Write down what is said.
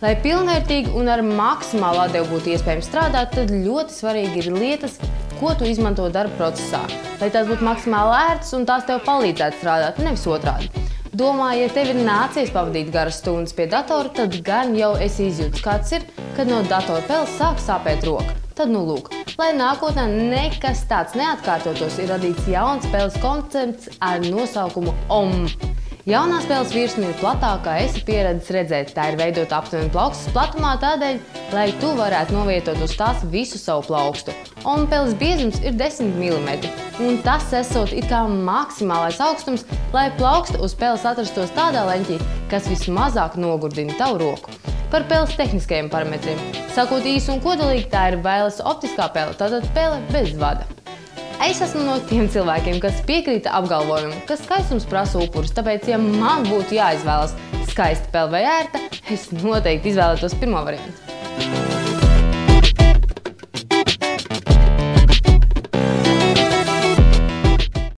Lai pilnvērtīgi un ar maksimālu atdevu būtu iespējams strādāt, tad ļoti svarīgi ir lietas, ko tu izmanto darba procesā. Lai tās būtu maksimāli ērtas un tās tev palīdzētu strādāt, nevis otrādi. Domāju, ja tev ir nācies pavadīt garas stundas pie datora, tad gan jau esi izjūtis, kāds ir, kad no datora peles sāk sāpēt roka. Tad nu lūk, lai nākotnē nekas tāds neatkārtotos, ir radīts jauns spēles koncepts ar nosaukumu OM. Jaunā spēles virsma ir platākā esi pieredzis redzēt. Tā ir veidota aptuveni plaukstas platumā tādēļ, lai tu varētu novietot uz tās visu savu plaukstu. OM peles biezums ir 10 mm, un tas esot it kā maksimālais augstums, lai plauksta uz peles atrastos tādā leņķī, kas vismazāk nogurdina tavu roku. Par peles tehniskajiem parametriem. Sakot īsi un kodolīgi, tā ir wireless optiskā pele, tātad pele bez vada. Es esmu no tiem cilvēkiem, kas piekrīta apgalvojumam, ka skaistums prasa upurus, tāpēc, ja man būtu jāizvēlas skaista pele vai ērta, es noteikti izvēlētos pirmo variantu.